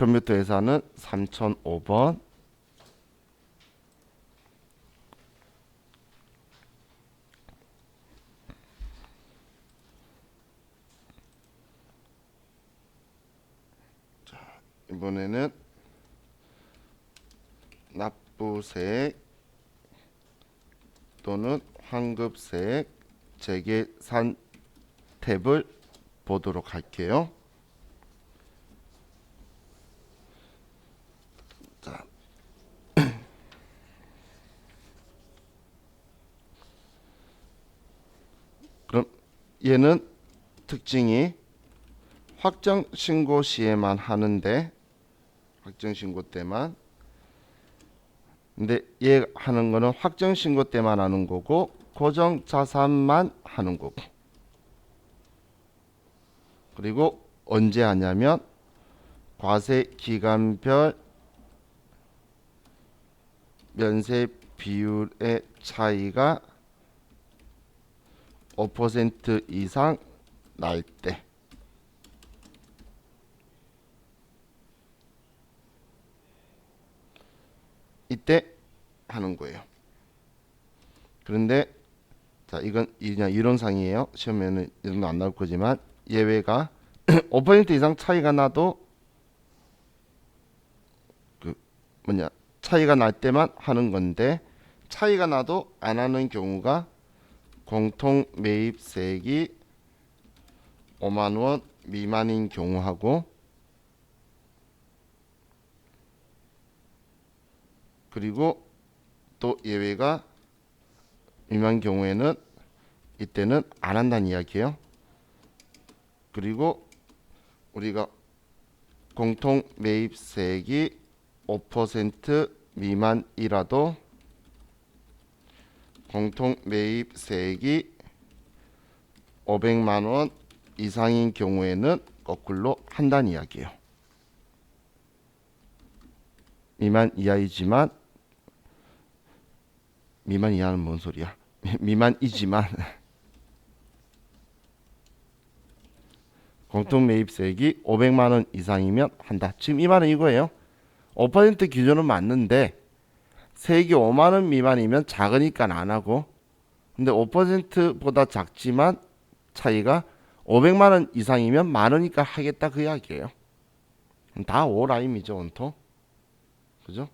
컴퓨터 회사는 3005번. 이번에는 납부세액 또는 환급세액 재계산 탭을 보도록 할게요. 자, 그럼 얘는 특징이 확정 신고 시에만 하는데, 확정 신고 때만. 근데 얘 하는 거는 확정 신고 때만 하는 거고 고정 자산만 하는 거고. 그리고 언제 하냐면 과세 기간별 면세 비율의 차이가 5% 이상 날 때. 이때 하는 거예요. 그런데 자, 이건 그냥 이론상이에요. 시험에는 이런 안 나올 거지만 예외가 5% 이상 차이가 나도 차이가 날 때만 하는 건데, 차이가 나도 안 하는 경우가 공통 매입세액이 5만 원 미만인 경우하고, 그리고 또 예외가 미만 경우에는 이때는 안 한다는 이야기예요. 그리고 우리가 공통 매입세액이 5% 미만이라도 공통 매입세액이 500만 원 이상인 경우에는 거꾸로 한다는 이야기예요. 미만 이하이지만, 미만 이하는 뭔 소리야? 미만이지만 공통 매입세액이 500만 원 이상이면 한다. 지금 이 말은 이거예요. 5% 기준은 맞는데 세액이 5만 원 미만이면 작으니까 안 하고, 근데 5%보다 작지만 차이가 500만 원 이상이면 많으니까 하겠다, 그 이야기예요. 다 오라임이죠, 온통. 그죠?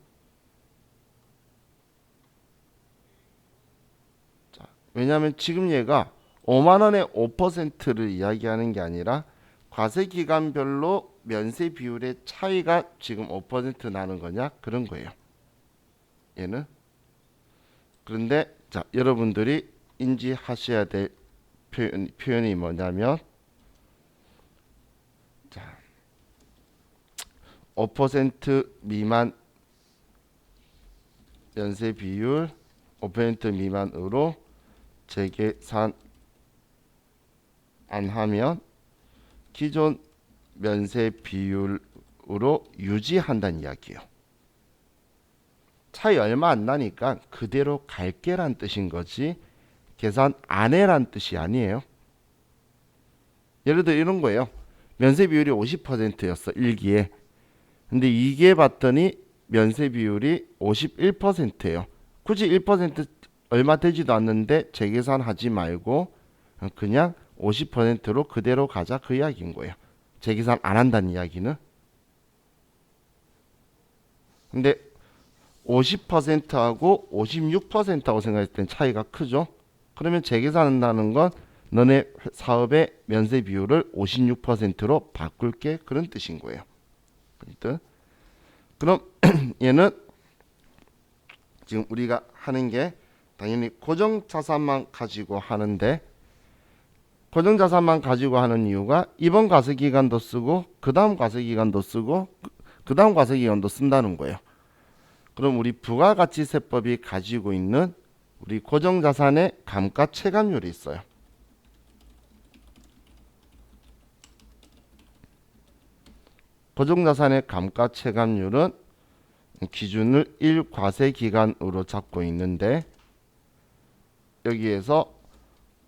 자, 왜냐하면 지금 얘가 5만 원의 5%를 이야기하는 게 아니라 과세 기간별로 면세 비율의 차이가 지금 5% 나는 거냐, 그런 거예요. 얘는. 그런데 자, 여러분들이 인지하셔야 될 표현이 뭐냐면, 자, 5% 미만 면세 비율 5% 미만으로 재계산 안 하면 기존 면세 비율로 유지한다는 이야기예요. 차이 얼마 안 나니까 그대로 갈게란 뜻인 거지 계산 안 해란 뜻이 아니에요. 예를 들어 이런 거예요. 면세 비율이 50%였어 1기에. 근데 2기에 봤더니 면세 비율이 51%예요. 굳이 1% 얼마 되지도 않는데 재계산하지 말고 그냥 50%로 그대로 가자, 그 이야기인 거예요. 재계산 안 한다는 이야기는. 근데 50%하고 56%하고 생각했을 땐 차이가 크죠. 그러면 재계산한다는 건 너네 사업의 면세 비율을 56%로 바꿀게, 그런 뜻인 거예요. 그럼 얘는 지금 우리가 하는 게 당연히 고정자산만 가지고 하는데, 고정자산만 가지고 하는 이유가 이번 과세기간도 쓰고 그 다음 과세기간도 쓰고 그 다음 과세기간도 쓴다는 거예요. 그럼 우리 부가가치세법이 가지고 있는 우리 고정자산의 감가체감률이 있어요. 고정자산의 감가체감률은 기준을 1과세기간으로 잡고 있는데, 여기에서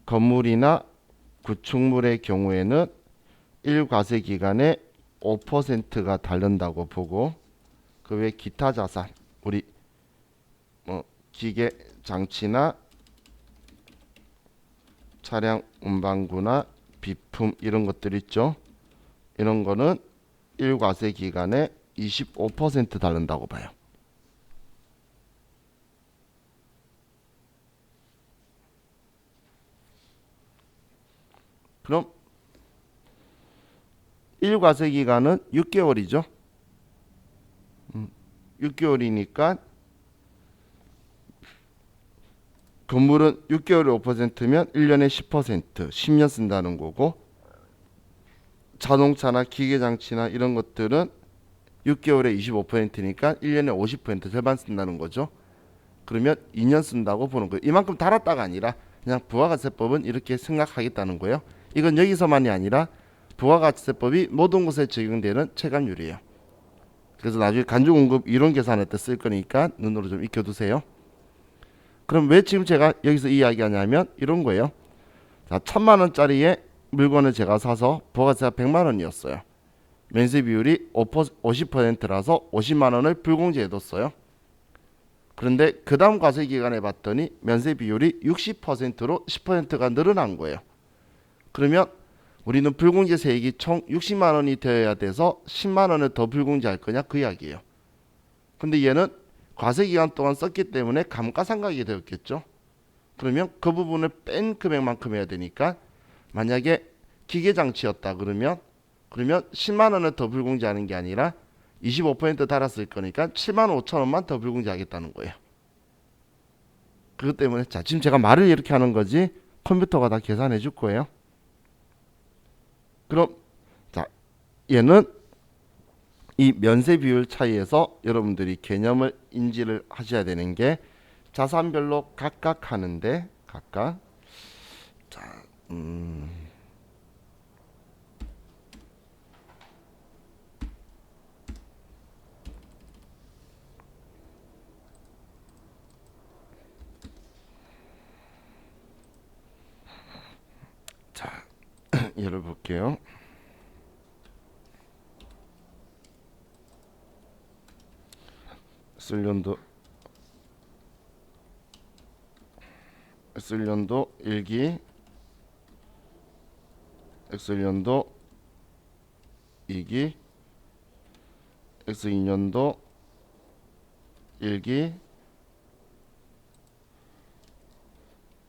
건물이나 구축물의 경우에는 1과세기간에 25%가 다른다고 보고 그 외 기타 자산 우리 뭐 기계 장치나 차량 운반구나 비품 이런 것들 있죠. 이런 거는 1과세 기간에 25% 다른다고 봐요. 그럼 1과세 기간은 6개월이죠. 6개월이니까 건물은 6개월에 5%면 1년에 10%, 10년 쓴다는 거고 자동차나 기계장치나 이런 것들은 6개월에 25%니까 1년에 50% 절반 쓴다는 거죠. 그러면 2년 쓴다고 보는 거예요. 이만큼 달았다가 아니라 그냥 부가가세법은 이렇게 생각하겠다는 거예요. 이건 여기서만이 아니라 부가가세법이 모든 곳에 적용되는 체감률이에요. 그래서 나중에 간주공급 이론 계산할 때 쓸 거니까 눈으로 좀 익혀두세요. 그럼 왜 지금 제가 여기서 이야기하냐면 이런 거예요. 자, 1000만원짜리의 물건을 제가 사서 부가세가 100만원이었어요. 면세 비율이 50%라서 50만원을 불공제해뒀어요. 그런데 그 다음 과세 기간에 봤더니 면세 비율이 60%로 10%가 늘어난 거예요. 그러면 우리는 불공제 세액이 총 60만원이 되어야 돼서 10만원을 더 불공제할 거냐 그 이야기예요. 근데 얘는 과세 기간 동안 썼기 때문에 감가상각이 되었겠죠. 그러면 그 부분을 뺀 금액만큼 해야 되니까 만약에 기계장치였다 그러면 10만원을 더 불공제하는 게 아니라 25% 달았을 거니까 7만 5천 원만 더 불공제하겠다는 거예요. 그것 때문에 자 지금 제가 말을 이렇게 하는 거지 컴퓨터가 다 계산해 줄 거예요. 그럼 자 얘는 이 면세 비율 차이에서 여러분들이 개념을 인지를 하셔야 되는 게 자산별로 각각 하는데 각각 자 예를 볼게요. X년도 1기 X년도 2기 X2년도 1기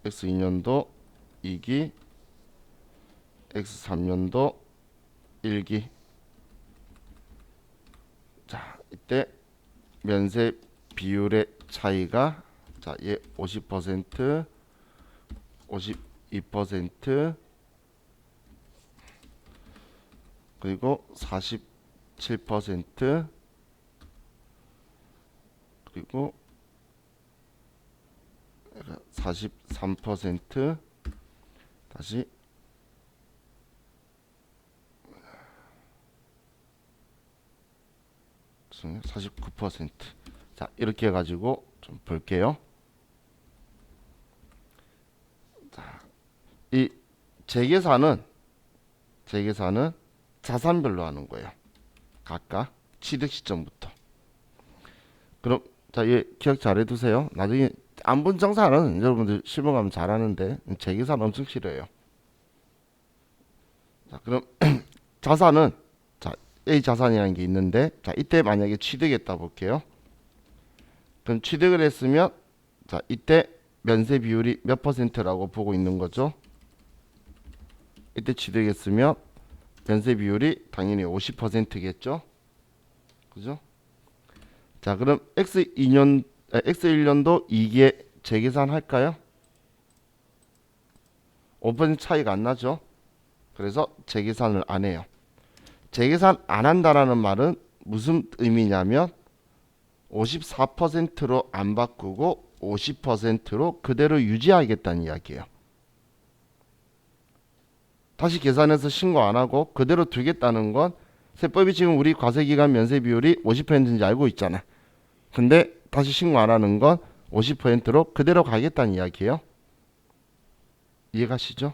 X2년도 2기 X3년도 1기. 자 이때 면세 비율의 차이가 자 얘 50% 52% 그리고 47% 그리고 43% 다시 49%. 자 이렇게 해가지고 좀 볼게요. 자, 이 재계산은 자산별로 하는 거예요. 각각 취득 시점부터. 그럼 자, 얘 기억 잘 해두세요. 나중에 안분 정산은 여러분들 실무 가면 잘하는데 재계산 엄청 싫어요. 자, 그럼 자산은 자 A 자산이라는 게 있는데 자 이때 만약에 취득했다 볼게요. 그럼 취득을 했으면 자 이때 면세 비율이 몇 퍼센트라고 보고 있는 거죠. 이때 취득했으면 면세 비율이 당연히 50%겠죠. 그죠? 자 그럼 X1년도 2기에 재계산 할까요? 5% 차이가 안 나죠. 그래서 재계산을 안 해요. 재계산 안 한다라는 말은 무슨 의미냐면 54%로 안 바꾸고 50%로 그대로 유지하겠다는 이야기예요. 다시 계산해서 신고 안 하고 그대로 두겠다는 건 세법이 지금 우리 과세기간 면세 비율이 50%인지 알고 있잖아. 근데 다시 신고 안 하는 건 50%로 그대로 가겠다는 이야기예요. 이해가시죠?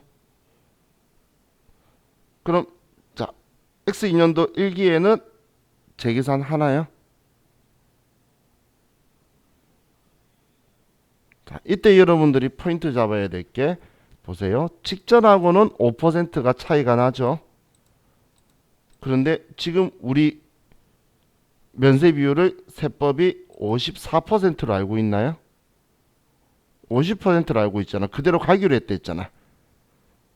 그럼 자 X2년도 1기에는 재계산 하나요? 자, 이때 여러분들이 포인트 잡아야 될 게 보세요. 직전하고는 5%가 차이가 나죠. 그런데 지금 우리 면세 비율을 세법이 54%로 알고 있나요? 50%로 알고 있잖아. 그대로 가기로 했다 했잖아.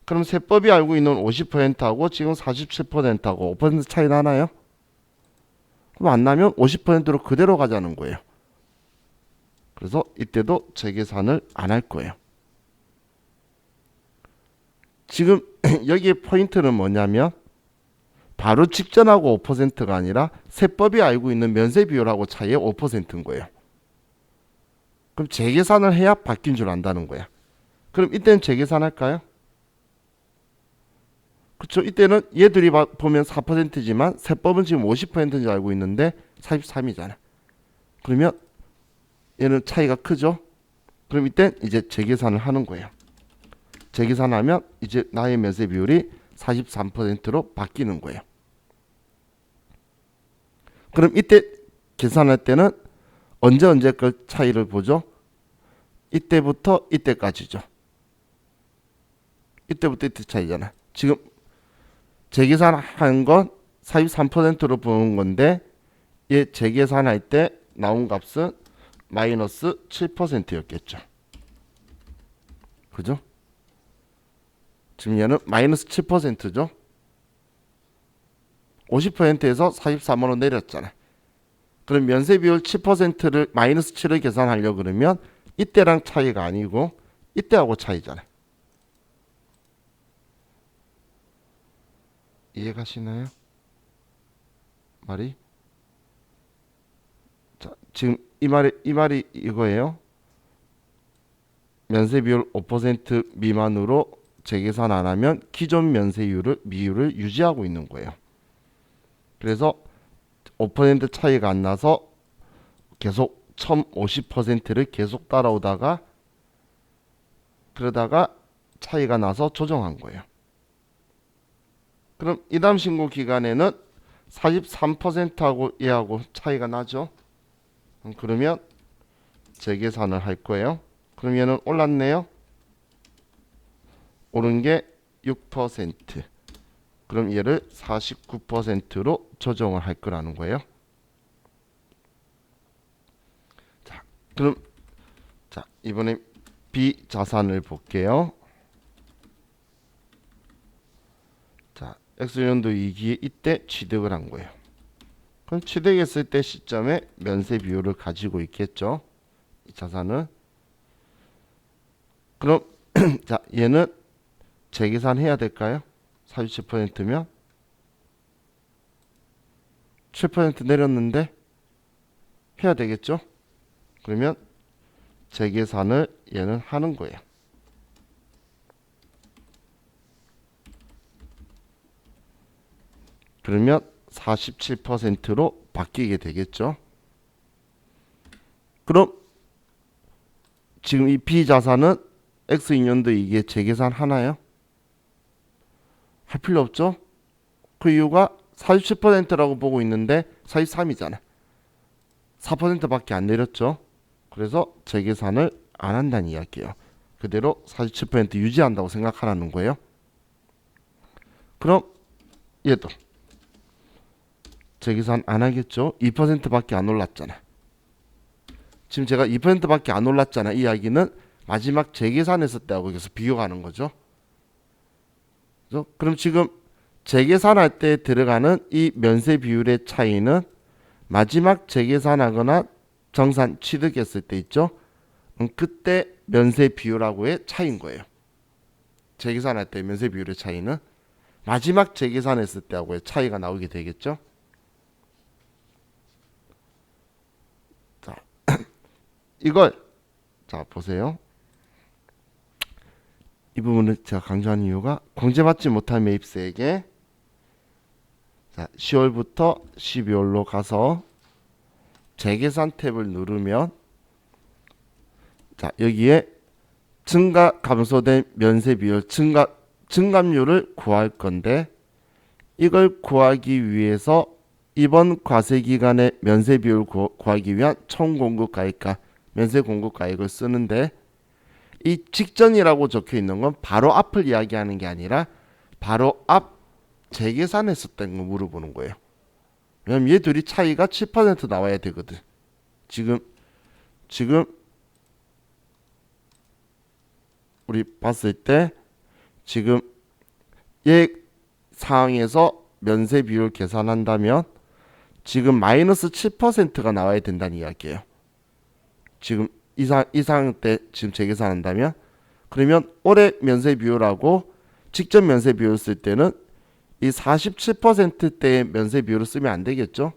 그럼 세법이 알고 있는 50%하고 지금 47%하고 5% 차이 나나요? 그럼 안 나면 50%로 그대로 가자는 거예요. 그래서 이때도 재계산을 안 할 거예요. 지금 여기에 포인트는 뭐냐면 바로 직전하고 5%가 아니라 세법이 알고 있는 면세 비율하고 차이의 5%인 거예요. 그럼 재계산을 해야 바뀐 줄 안다는 거야. 그럼 이때는 재계산할까요? 그렇죠. 이때는 얘들이 보면 4%지만 세법은 지금 50%인지 알고 있는데 43이잖아. 그러면 얘는 차이가 크죠. 그럼 이땐 이제 재계산을 하는 거예요. 재계산하면 이제 나의 면세 비율이 43%로 바뀌는 거예요. 그럼 이때 계산할 때는 언제 그 차이를 보죠? 이때부터 이때까지죠. 이때부터 이때 차이잖아. 지금 재계산한 건 43%로 보는 건데 얘 재계산할 때 나온 값은 마이너스 7%였겠죠. 그죠? 지금 얘는 마이너스 7%죠. 50%에서 43으로 내렸잖아. 그럼 면세 비율 7%를 마이너스 7을 계산하려고 그러면 이때랑 차이가 아니고 이때하고 차이잖아. 이해가시나요? 말이? 자, 지금 이 말이 이거예요. 면세 비율 5% 미만으로 재계산 안 하면 기존 미율을 유지하고 있는 거예요. 그래서 5% 차이가 안 나서 계속 1050%를 계속 따라오다가 그러다가 차이가 나서 조정한 거예요. 그럼 이담 신고 기간에는 43%하고 얘하고 차이가 나죠. 그러면 재계산을 할 거예요. 그럼 얘는 올랐네요. 오른 게 6%. 그럼 얘를 49%로 조정을 할 거라는 거예요. 자, 그럼 이번에 비자산을 볼게요. 자, X년도 2기에 이때 취득을 한 거예요. 그럼 취득했을 때 시점에 면세 비율을 가지고 있겠죠. 이 자산은. 그럼 자, 얘는 재계산해야 될까요? 47%면 7% 내렸는데 해야 되겠죠? 그러면 재계산을 얘는 하는 거예요. 그러면 47%로 바뀌게 되겠죠. 그럼 지금 이 비자산은 X2년도 이게 재계산 하나요? 할 필요 없죠? 그 이유가 47%라고 보고 있는데 43이잖아. 4%밖에 안 내렸죠. 그래서 재계산을 안 한다는 이야기예요. 그대로 47% 유지한다고 생각하라는 거예요. 그럼 얘도 재계산 안 하겠죠. 2%밖에 안 올랐잖아. 지금 제가 2%밖에 안 올랐잖아. 이 이야기는 마지막 재계산했을 때하고 계속 비교하는 거죠. 그죠? 그럼 지금 재계산할 때 들어가는 이 면세 비율의 차이는 마지막 재계산하거나 정산 취득했을 때 있죠. 그때 면세 비율하고의 차이인 거예요. 재계산할 때 면세 비율의 차이는 마지막 재계산했을 때하고의 차이가 나오게 되겠죠. 자, 이걸 자 보세요. 이 부분을 제가 강조하는 이유가 공제받지 못한 매입세에게 자, 10월부터 12월로 가서 재계산 탭을 누르면 자, 여기에 증가 감소된 면세 비율 증감률을 구할 건데 이걸 구하기 위해서 이번 과세기간의 면세비율 구하기 위한 총공급가액과 면세공급가액을 쓰는데, 이 직전이라고 적혀 있는 건 바로 앞을 이야기하는 게 아니라 바로 앞 재계산했었던 거 물어보는 거예요. 왜냐면 얘 둘이 차이가 7% 나와야 되거든. 지금 우리 봤을 때 지금 얘 상황에서 면세 비율 계산한다면 지금 마이너스 7%가 나와야 된다는 이야기예요. 지금 이 상황 때 지금 재계산한다면, 그러면 올해 면세 비율하고 직전 면세 비율 쓸 때는 이 47%대의 면세 비율을 쓰면 안 되겠죠?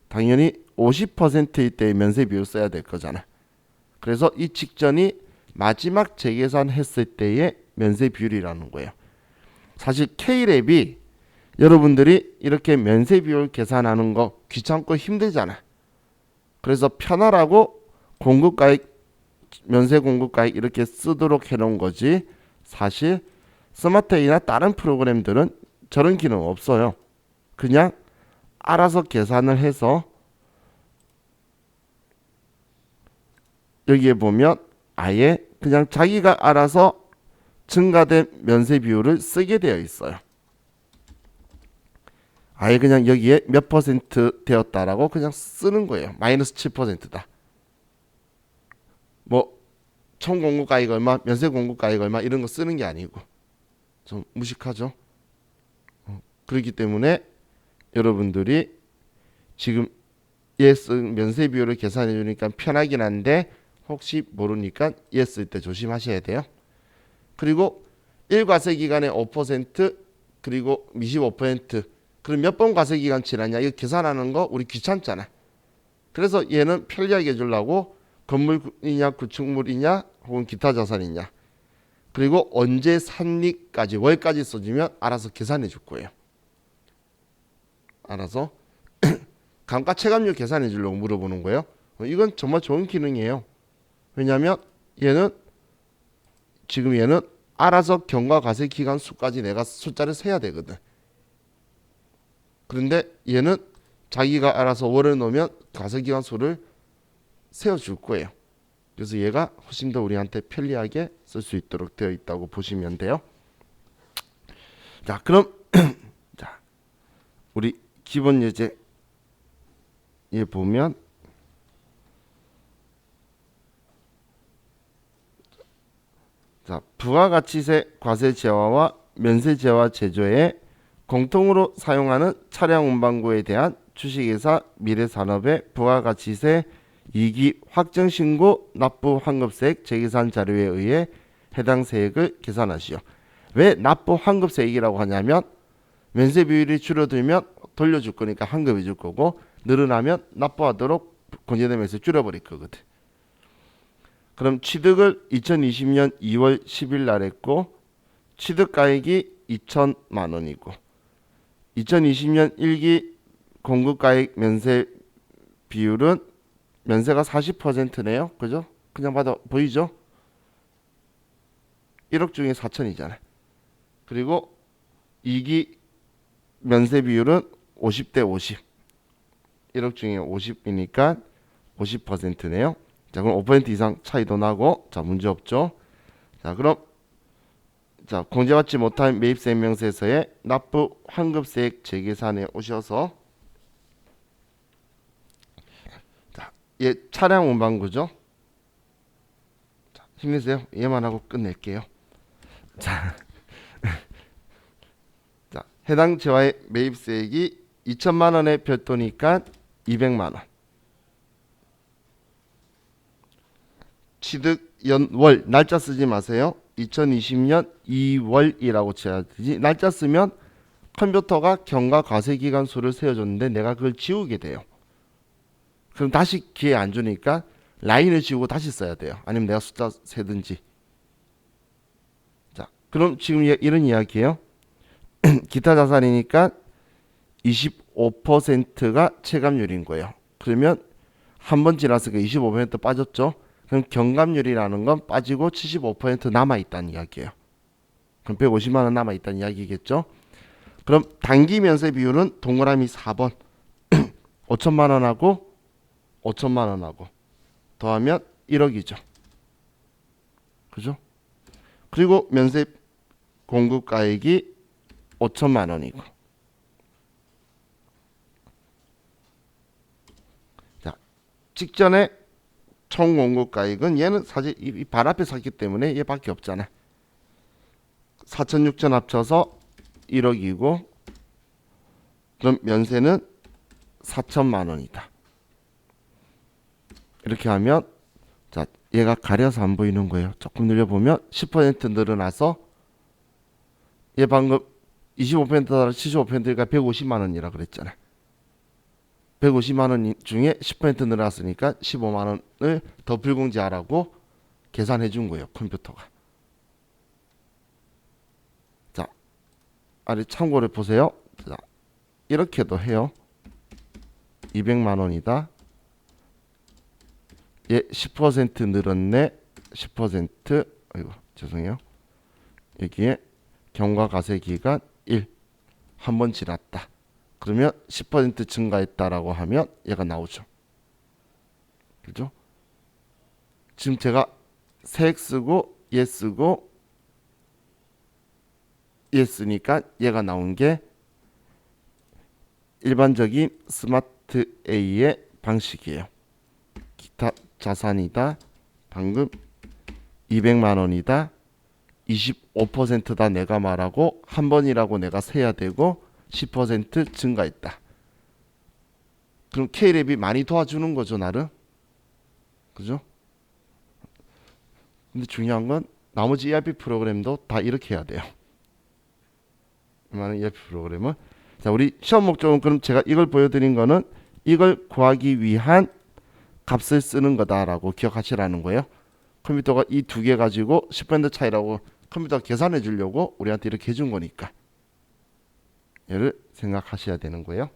당연히 50%일 때의 면세 비율을 써야 될 거잖아. 그래서 이 직전이 마지막 재계산했을 때의 면세 비율이라는 거예요. 사실 K랩이 여러분들이 이렇게 면세 비율 계산하는 거 귀찮고 힘들잖아. 그래서 편하라고 공급가액, 면세 공급가액 이렇게 쓰도록 해놓은 거지, 사실 스마트A나 다른 프로그램들은 저런 기능 없어요. 그냥 알아서 계산을 해서 여기에 보면 아예 그냥 자기가 알아서 증가된 면세 비율을 쓰게 되어 있어요. 아예 그냥 여기에 몇 퍼센트 되었다라고 그냥 쓰는 거예요. 마이너스 7%다. 뭐 총공급가액 얼마, 면세공급가액 얼마 이런 거 쓰는 게 아니고 좀 무식하죠. 그렇기 때문에 여러분들이 지금 얘 쓴 면세 비율을 계산해 주니까 편하긴 한데 혹시 모르니까 얘 쓸 때 조심하셔야 돼요. 그리고 1과세기간에 5% 그리고 미시 5%, 그럼 몇 번 과세기간 지났냐 이거 계산하는 거 우리 귀찮잖아. 그래서 얘는 편리하게 해주려고 건물이냐 구축물이냐 혹은 기타 자산이냐 그리고 언제 샀니까지 월까지 써주면 알아서 계산해 줄 거예요. 알아서 감가 체감률 계산해 주려고 물어보는 거예요. 이건 정말 좋은 기능이에요. 왜냐하면 얘는 알아서 경과 과세 기간 수까지 내가 숫자를 세야 되거든. 그런데 얘는 자기가 알아서 월을 넣으면 과세 기간 수를 세워줄 거예요. 그래서 얘가 훨씬 더 우리한테 편리하게 쓸 수 있도록 되어 있다고 보시면 돼요. 자, 그럼 자, 우리 기본 예제 에 보면 자, 부가가치세 과세 제화와 면세 제화 제조에 공통으로 사용하는 차량 운반구에 대한 주식회사 미래산업의 부가가치세 2기 확정 신고 납부 환급세액 재계산 자료에 의해 해당 세액을 계산하시오. 왜 납부 환급세액이라고 하냐면 면세 비율이 줄어들면 돌려줄 거니까 환급해 줄 거고, 늘어나면 납부하도록 공제되면서 줄여버릴 거거든. 그럼 취득을 2020년 2월 10일 날 했고 취득가액이 2천만 원이고 2020년 1기 공급가액 면세 비율은 면세가 40%네요. 그죠? 그냥 봐도 보이죠? 1억 중에 4천이잖아요. 그리고 2기 면세 비율은 50대 50. 1억 중에 50이니까 50%네요. 자, 그럼 5% 이상 차이도 나고, 자, 문제 없죠. 자, 그럼 자, 공제받지 못한 매입세 명세서의 납부 환급세액 재계산에 오셔서 자, 얘 차량 운반구죠. 자, 힘내세요. 얘만 하고 끝낼게요. 자, 자, 해당 재화의 매입세액이 2천만 원의 별도니까 200만 원. 취득 연월 날짜 쓰지 마세요. 2020년 2월이라고 쳐야 되지. 날짜 쓰면 컴퓨터가 경과 과세 기간 수를 세워줬는데 내가 그걸 지우게 돼요. 그럼 다시 기회 안 주니까 라인을 지우고 다시 써야 돼요. 아니면 내가 숫자 세든지. 자, 그럼 지금 이런 이야기예요. 기타 자산이니까 25%가 체감률인 거예요. 그러면 한 번 지났으니까 25% 빠졌죠. 그럼 경감률이라는 건 빠지고 75% 남아있다는 이야기예요. 그럼 150만 원 남아있다는 이야기겠죠. 그럼 단기 면세 비율은 동그라미 4번 5천만 원하고 5천만 원하고 더하면 1억이죠. 그죠? 그리고 면세 공급가액이 5천만 원이고. 자, 직전에 총 공급가액은 얘는 사실 이 발 앞에 샀기 때문에 얘밖에 없잖아. 4천 6천 합쳐서 1억이고 그럼 면세는 4천만 원이다. 이렇게 하면 자, 얘가 가려서 안 보이는 거예요. 조금 늘려보면 10% 늘어나서 얘 방금 25%다 75%가 150만 원이라 그랬잖아. 150만 원 중에 10% 늘어났으니까 15만 원을 더 불공제하라고 계산해 준 거예요. 컴퓨터가. 자, 아래 참고를 보세요. 자, 이렇게도 해요. 200만 원이다. 얘 10% 늘었네. 10% 아이고 죄송해요. 여기에 경과과세기간 1 한 번 지났다. 그러면 10% 증가했다라고 하면 얘가 나오죠. 그죠? 지금 제가 세액 쓰고 얘 쓰고 얘 쓰니까 얘가 나온 게 일반적인 스마트 A의 방식이에요. 기타 자산이다. 방금 200만 원이다. 25%다 내가 말하고 한 번이라고 내가 세야 되고 10% 증가했다. 그럼 K랩이 많이 도와주는 거죠, 나를. 그죠? 근데 중요한 건 나머지 ERP 프로그램도 다 이렇게 해야 돼요. 많은 ERP 프로그램은. 자, 우리 시험 목적은 그럼 제가 이걸 보여드린 거는 이걸 구하기 위한 값을 쓰는 거다라고 기억하시라는 거예요. 컴퓨터가 이 두 개 가지고 10% 차이라고 컴퓨터가 계산해 주려고 우리한테 이렇게 해준 거니까 얘를 생각하셔야 되는 거예요.